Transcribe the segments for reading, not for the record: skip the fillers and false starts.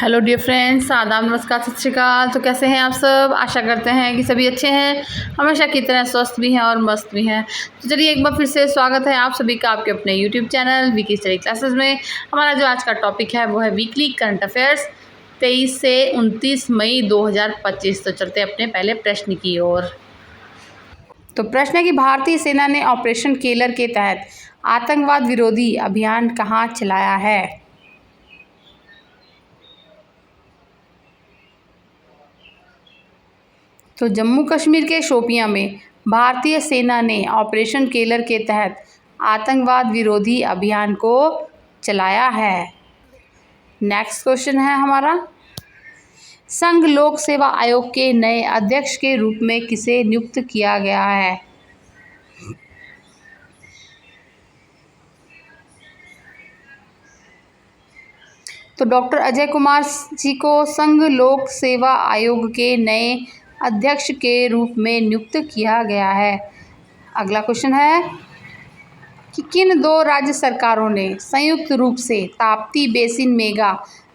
Hello dear friends, आदाब, नमस्कार, सत श्री अकाल। तो कैसे हैं आप सब? आशा करते हैं कि सभी अच्छे हैं, हमेशा की तरह स्वस्थ भी हैं और मस्त भी हैं। तो चलिए एक बार फिर से स्वागत है आप सभी का आपके अपने YouTube channel Vicky study classes में। हमारा जो आज का टॉपिक है वो है वीकली करंट अफेयर्स 23 से 29 मई 2025। तो चलते अपने पहले प्रश्न की ओर। तो प्रश्न है कि भारतीय सेना ने ऑपरेशन केलर के तहत आतंकवाद विरोधी अभियान कहाँ चलाया है? तो जम्मू कश्मीर के शोपियां में भारतीय सेना ने ऑपरेशन केलर के तहत आतंकवाद विरोधी अभियान को चलाया है। नेक्स्ट क्वेश्चन है हमारा, संघ लोक सेवा आयोग के नए अध्यक्ष के रूप में किसे नियुक्त किया गया है? तो डॉक्टर अजय कुमार जी को संघ लोक सेवा आयोग के नए अध्यक्ष के रूप में नियुक्त किया गया है। अगला क्वेश्चन है कि किन दो राज्य सरकारों ने संयुक्त रूप से ताप्ती बेसिन मेगा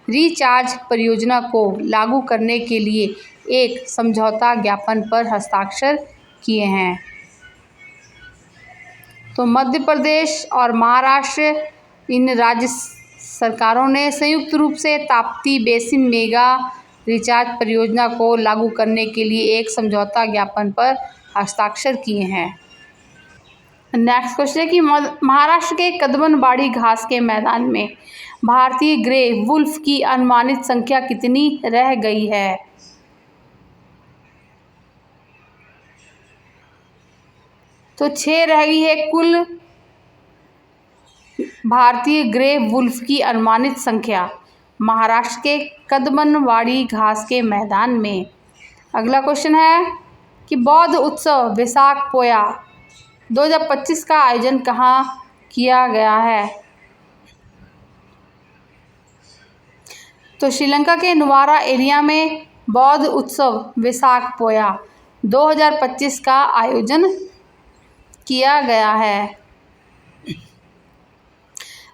रिचार्ज परियोजना को लागू करने के लिए एक समझौता ज्ञापन पर हस्ताक्षर किए हैं? तो मध्य प्रदेश और महाराष्ट्र, इन राज्य सरकारों ने संयुक्त रूप से ताप्ती बेसिन मेगा रिचार्ज परियोजना को लागू करने के लिए एक समझौता ज्ञापन पर हस्ताक्षर किए हैं। नेक्स्ट क्वेश्चन है कि महाराष्ट्र के कदमनबाड़ी घास के मैदान में भारतीय ग्रे वुल्फ की अनुमानित संख्या कितनी रह गई है? तो 6 रह गई है कुल भारतीय ग्रे वुल्फ की अनुमानित संख्या महाराष्ट्र के कदमनबाड़ी घास के मैदान में। अगला क्वेश्चन है कि बौद्ध उत्सव बैसाख पोया 2025 का आयोजन कहाँ किया गया है? तो श्रीलंका के नुवारा एरिया में बौद्ध उत्सव बैसाख पोया 2025 का आयोजन किया गया है।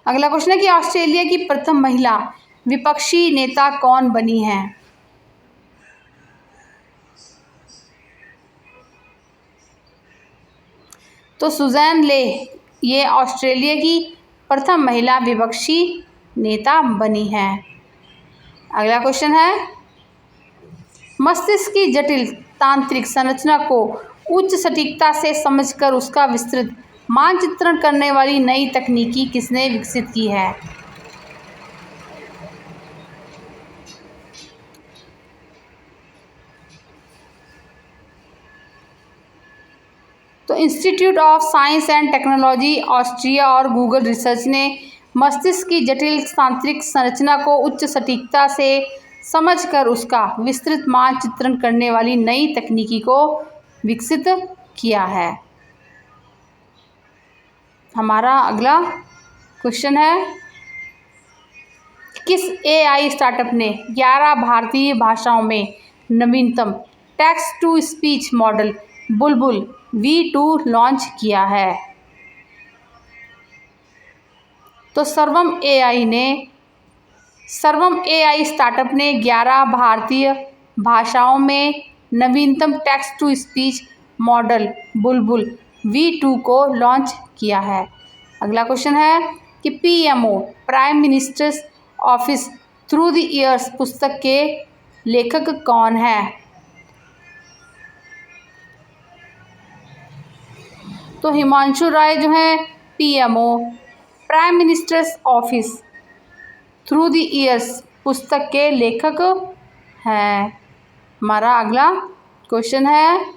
अगला क्वेश्चन है कि ऑस्ट्रेलिया की प्रथम महिला विपक्षी नेता कौन बनी है? तो सुजैन ले, ये ऑस्ट्रेलिया की प्रथम महिला विपक्षी नेता बनी है। अगला क्वेश्चन है, मस्तिष्क की जटिल तांत्रिक संरचना को उच्च सटीकता से समझकर उसका विस्तृत मानचित्रण करने वाली नई तकनीकी किसने विकसित की है? तो institute of science and technology Austria और गूगल रिसर्च ने मस्तिष्क की जटिल तांत्रिक संरचना को उच्च सटीकता से समझकर उसका विस्तृत मानचित्रण करने वाली नई तकनीकी को विकसित किया है। हमारा अगला क्वेश्चन है, किस एआई स्टार्टअप ने 11 भारतीय भाषाओं में नवीनतम text to speech model Bulbul V2 launch किया है? तो सर्वम एआई स्टार्टअप ने 11 भारतीय भाषाओं में नवीनतम text to speech model Bulbul V2 को लॉन्च किया है। अगला क्वेश्चन है कि PMO prime minister's office through the years पुस्तक के लेखक कौन है? तो हिमांशु राय जो है PMO prime minister's office through the years पुस्तक के लेखक हैं। हमारा अगला क्वेश्चन है,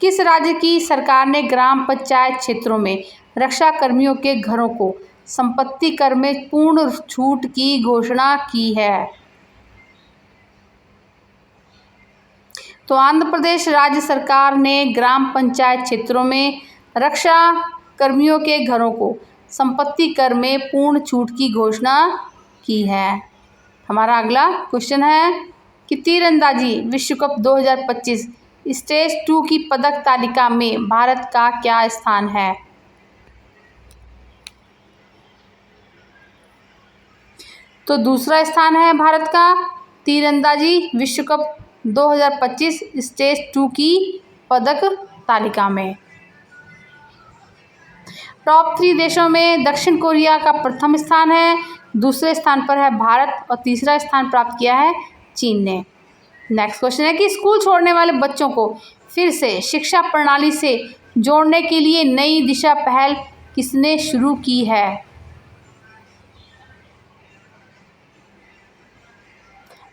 किस राज्य की सरकार ने ग्राम पंचायत क्षेत्रों में रक्षा कर्मियों के घरों को संपत्ति कर में पूर्ण छूट की घोषणा की है? तो आंध्र प्रदेश राज्य सरकार ने ग्राम पंचायत क्षेत्रों में रक्षा कर्मियों के घरों को संपत्ति कर में पूर्ण छूट की घोषणा की है। हमारा अगला क्वेश्चन है कि तीरंदाजी विश्व कप 2025 स्टेज 2 की पदक तालिका में भारत का क्या स्थान है? तो दूसरा स्थान है भारत का तीरंदाजी विश्व कप 2025 स्टेज 2 की पदक तालिका में। टॉप 3 देशों में दक्षिण कोरिया का प्रथम स्थान है, दूसरे स्थान पर है भारत और तीसरा स्थान प्राप्त किया है चीन ने। नेक्स्ट क्वेश्चन है कि स्कूल छोड़ने वाले बच्चों को फिर से शिक्षा प्रणाली से जोड़ने के लिए नई दिशा पहल किसने शुरू की है?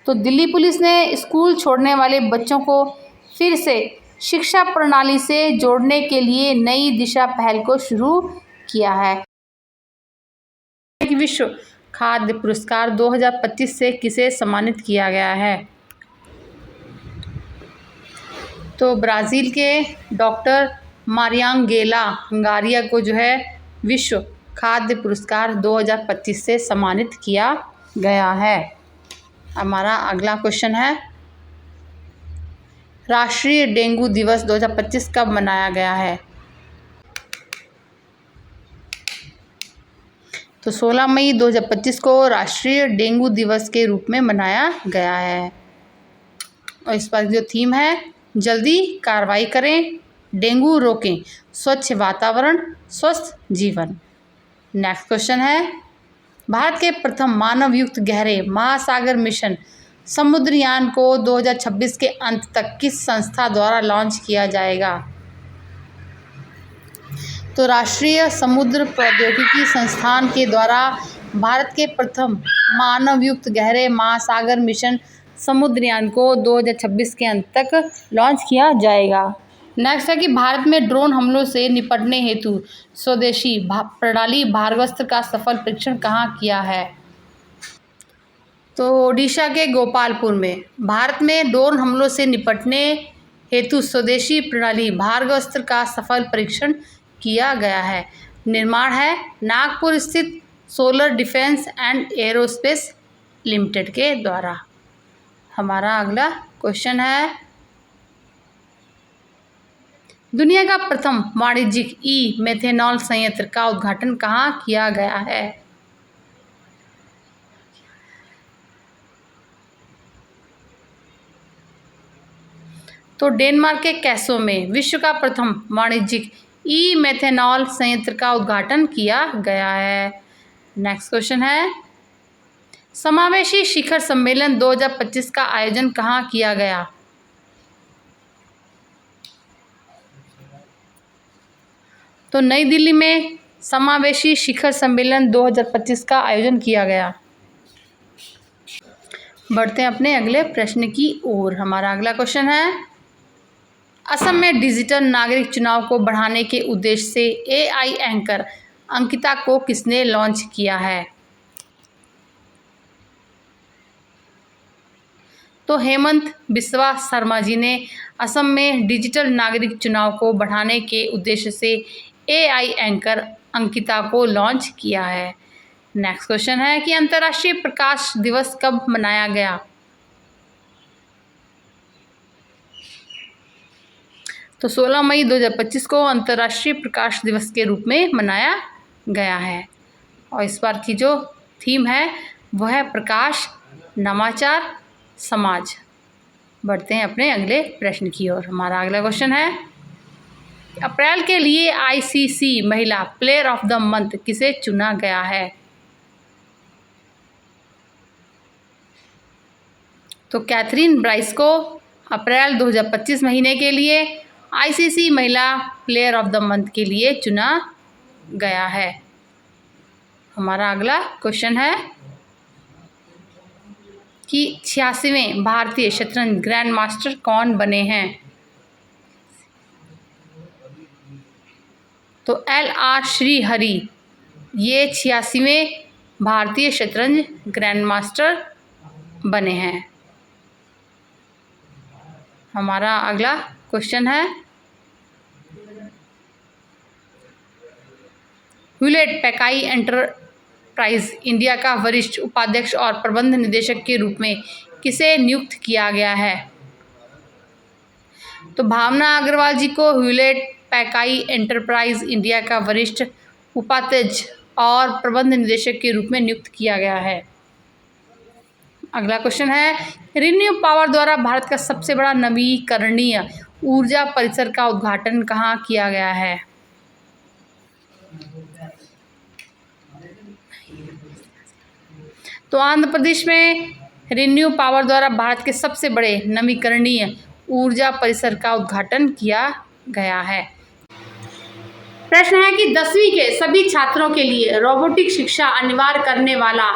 तो दिल्ली पुलिस ने स्कूल छोड़ने वाले बच्चों को फिर से शिक्षा प्रणाली से जोड़ने के लिए नई दिशा पहल को शुरू किया है। विश्व खाद्य पुरस्कार 2025 से किसे सम्मानित किया गया है? तो ब्राज़ील के डॉक्टर मारियांगेला हंगारिया को जो है विश्व खाद्य पुरस्कार 2025 से सम्मानित किया गया है। हमारा अगला क्वेश्चन है, राष्ट्रीय डेंगू दिवस 2025 कब मनाया गया है? तो 16 मई 2025 को राष्ट्रीय डेंगू दिवस के रूप में मनाया गया है। और इस पर जो थीम है, जल्दी कार्रवाई करें, डेंगू रोकें, स्वच्छ वातावरण, स्वस्थ जीवन। नेक्स्ट क्वेश्चन है, भारत के प्रथम मानव युक्त गहरे महासागर मिशन समुद्रयान को 2026 के अंत तक किस संस्था द्वारा लॉन्च किया जाएगा? तो राष्ट्रीय समुद्र प्रौद्योगिकी संस्थान के द्वारा भारत के प्रथम मानव युक्त गहरे महासागर मिशन समुद्रयान को 2026 के अंत तक लॉन्च किया जाएगा। नेक्स्ट है कि भारत में ड्रोन हमलों से निपटने हेतु स्वदेशी प्रणाली भार्गवस्त्र का सफल परीक्षण कहाँ किया है? तो ओडिशा के गोपालपुर में भारत में ड्रोन हमलों से निपटने हेतु स्वदेशी प्रणाली भार्गवस्त्र का सफल परीक्षण किया गया है। निर्माण है नागपुर स्थित solar defence and aerospace limited के द्वारा। हमारा अगला क्वेश्चन है, दुनिया का प्रथम वाणिज्यिक ई मेथेनॉल संयंत्र का उद्घाटन कहाँ किया गया है? तो डेनमार्क के कैसो में विश्व का प्रथम वाणिज्यिक ई मेथेनॉल संयंत्र का उद्घाटन किया गया है। नेक्स्ट क्वेश्चन है, समावेशी शिखर सम्मेलन 2025 का आयोजन कहाँ किया गया? तो नई दिल्ली में समावेशी शिखर सम्मेलन 2025 का आयोजन किया गया। बढ़ते हैं अपने अगले प्रश्न की ओर। हमारा अगला क्वेश्चन है, असम में डिजिटल नागरिक चुनाव को बढ़ाने के उद्देश्य से एआई एंकर अंकिता को किसने लॉन्च किया है? तो हेमंत बिस्वा शर्मा जी ने असम में डिजिटल नागरिक चुनाव को बढ़ाने के उद्देश्य से एआई एंकर अंकिता को लॉन्च किया है। नेक्स्ट क्वेश्चन है कि अंतर्राष्ट्रीय प्रकाश दिवस कब मनाया गया? तो 16 मई 2025 को अंतर्राष्ट्रीय प्रकाश दिवस के रूप में मनाया गया है। और इस बार की जो थीम है वह है प्रकाश, नवाचार, समाज। बढ़ते हैं अपने अगले प्रश्न की ओर। हमारा अगला क्वेश्चन है, अप्रैल के लिए आईसीसी महिला प्लेयर ऑफ द मंथ किसे चुना गया है? तो कैथरीन ब्राइस को अप्रैल 2025 महीने के लिए आईसीसी महिला प्लेयर ऑफ द मंथ के लिए चुना गया है। हमारा अगला क्वेश्चन है कि 86वें भारतीय शतरंज ग्रैंड मास्टर कौन बने हैं? तो LR श्रीहरि ये 86वें भारतीय शतरंज ग्रैंड मास्टर बने हैं। हमारा अगला क्वेश्चन है, ह्यूलेट पैकार्ड एंटरप्राइज इंडिया का वरिष्ठ उपाध्यक्ष और प्रबंध निदेशक के रूप में किसे नियुक्त किया गया है? तो भावना अग्रवाल जी को ह्यूलेट पैकार्ड एंटरप्राइज इंडिया का वरिष्ठ उपाध्यक्ष और प्रबंध निदेशक के रूप में नियुक्त किया गया है। अगला क्वेश्चन है, रिन्यू पावर द्वारा भारत का सबसे बड़ा नवीकरणीय ऊर्जा परिसर का उद्घाटन कहाँ किया गया है? तो आंध्र प्रदेश में रिन्यू पावर द्वारा भारत के सबसे बड़े नवीकरणीय ऊर्जा परिसर का उद्घाटन किया गया है। प्रश्न है कि 10वीं के सभी छात्रों के लिए रोबोटिक शिक्षा अनिवार्य करने वाला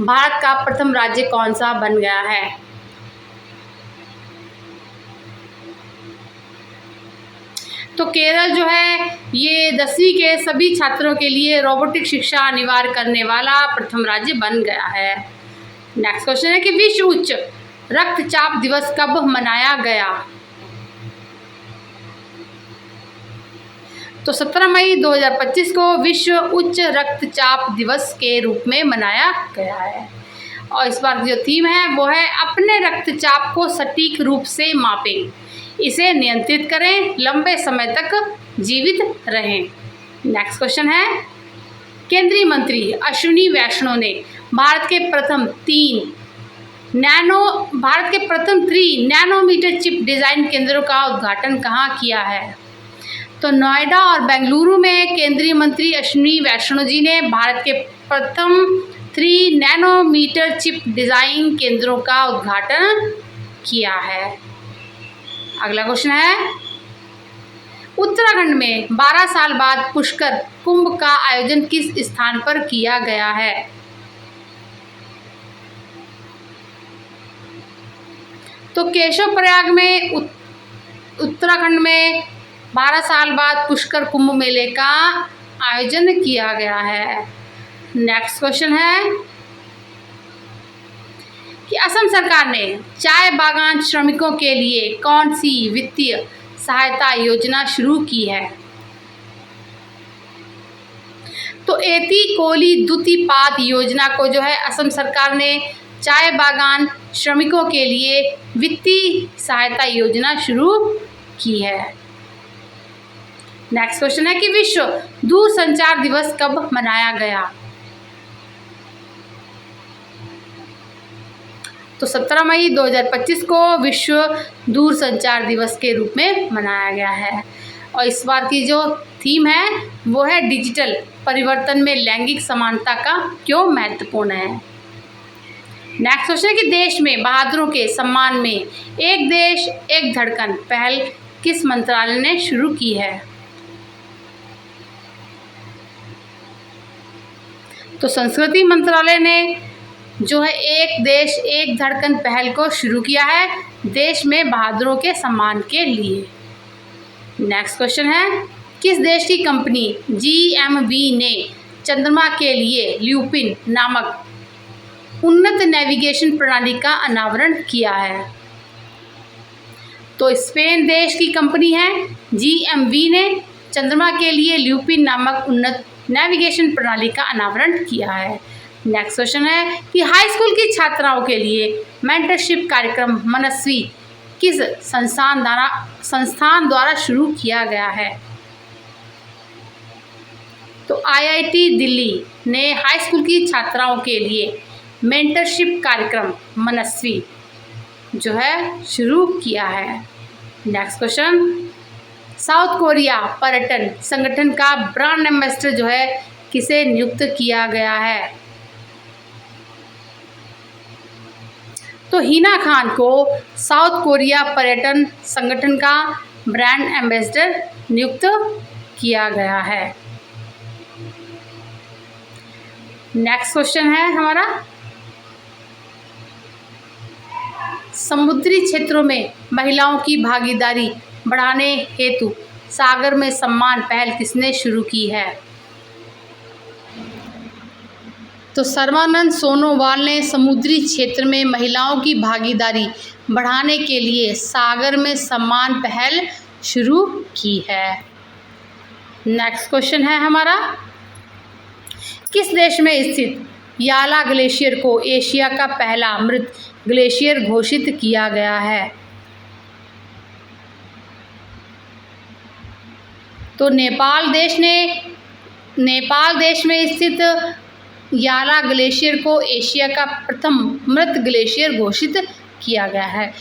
भारत का प्रथम राज्य कौन सा बन गया है? तो केरल जो है ये 10वीं के सभी छात्रों के लिए रोबोटिक शिक्षा अनिवार्य करने वाला प्रथम राज्य बन गया है। नेक्स्ट क्वेश्चन है कि विश्व उच्च रक्तचाप दिवस कब मनाया गया? तो 17 मई 2025 को विश्व उच्च रक्तचाप दिवस के रूप में मनाया गया है। और इस बार जो थीम है वो है अपने रक्तचाप को सटीक रूप से मापें, इसे नियंत्रित करें, लंबे समय तक जीवित रहें। नेक्स्ट क्वेश्चन है, केंद्रीय मंत्री अश्विनी वैष्णव ने भारत के प्रथम 3 नैनोमीटर चिप डिज़ाइन केंद्रों का उद्घाटन कहाँ किया है? तो नोएडा और बेंगलुरु में केंद्रीय मंत्री अश्विनी वैष्णव जी ने भारत के प्रथम 3 नैनोमीटर चिप डिज़ाइन केंद्रों का उद्घाटन किया है। अगला क्वेश्चन है, उत्तराखंड में 12 साल बाद पुष्कर कुंभ का आयोजन किस स्थान पर किया गया है? तो केशव प्रयाग में उत्तराखंड में 12 साल बाद पुष्कर कुंभ मेले का आयोजन किया गया है। नेक्स्ट क्वेश्चन है कि असम सरकार ने चाय बागान श्रमिकों के लिए कौन सी वित्तीय सहायता योजना शुरू की है? तो एती कोली दुतिपात योजना को जो है असम सरकार ने चाय बागान श्रमिकों के लिए वित्तीय सहायता योजना शुरू की है। नेक्स्ट क्वेश्चन है कि विश्व दूरसंचार दिवस कब मनाया गया? तो 17 मई 2025 को विश्व दूरसंचार दिवस के रूप में मनाया गया है। और इस बार की जो थीम है वो है डिजिटल परिवर्तन में लैंगिक समानता का क्यों महत्वपूर्ण है। नेक्स्ट क्वेश्चन है कि देश में बहादुरों के सम्मान में एक देश एक धड़कन पहल किस मंत्रालय ने शुरू की है? तो संस्कृति मंत्रालय ने जो है एक देश एक धड़कन पहल को शुरू किया है देश में बहादुरों के सम्मान के लिए। नेक्स्ट क्वेश्चन है, किस देश की कंपनी GMV ने चंद्रमा के लिए ल्यूपिन नामक उन्नत नेविगेशन प्रणाली का अनावरण किया है? तो स्पेन देश की कंपनी है GMV ने चंद्रमा के लिए ल्यूपिन नामक उन्नत नेविगेशन प्रणाली का अनावरण किया है। नेक्स्ट क्वेश्चन है कि हाई स्कूल की छात्राओं के लिए मेंटरशिप कार्यक्रम मनस्वी किस संस्थान द्वारा शुरू किया गया है? तो IIT दिल्ली ने हाई स्कूल की छात्राओं के लिए मेंटरशिप कार्यक्रम मनस्वी जो है शुरू किया है। नेक्स्ट क्वेश्चन, साउथ कोरिया पर्यटन संगठन का ब्रांड एम्बेसडर जो है किसे नियुक्त किया गया है? तो हिना खान को साउथ कोरिया पर्यटन संगठन का ब्रांड एम्बेसडर नियुक्त किया गया है। नेक्स्ट क्वेश्चन है हमारा, समुद्री क्षेत्रों में महिलाओं की भागीदारी बढ़ाने हेतु सागर में सम्मान पहल किसने शुरू की है? तो सर्बानंद सोनोवाल ने समुद्री क्षेत्र में महिलाओं की भागीदारी बढ़ाने के लिए सागर में सम्मान पहल शुरू की है। नेक्स्ट क्वेश्चन है हमारा, किस देश में स्थित याला ग्लेशियर को एशिया का पहला मृत ग्लेशियर घोषित किया गया है? तो नेपाल देश में स्थित याला ग्लेशियर को एशिया का प्रथम मृत ग्लेशियर घोषित किया गया है।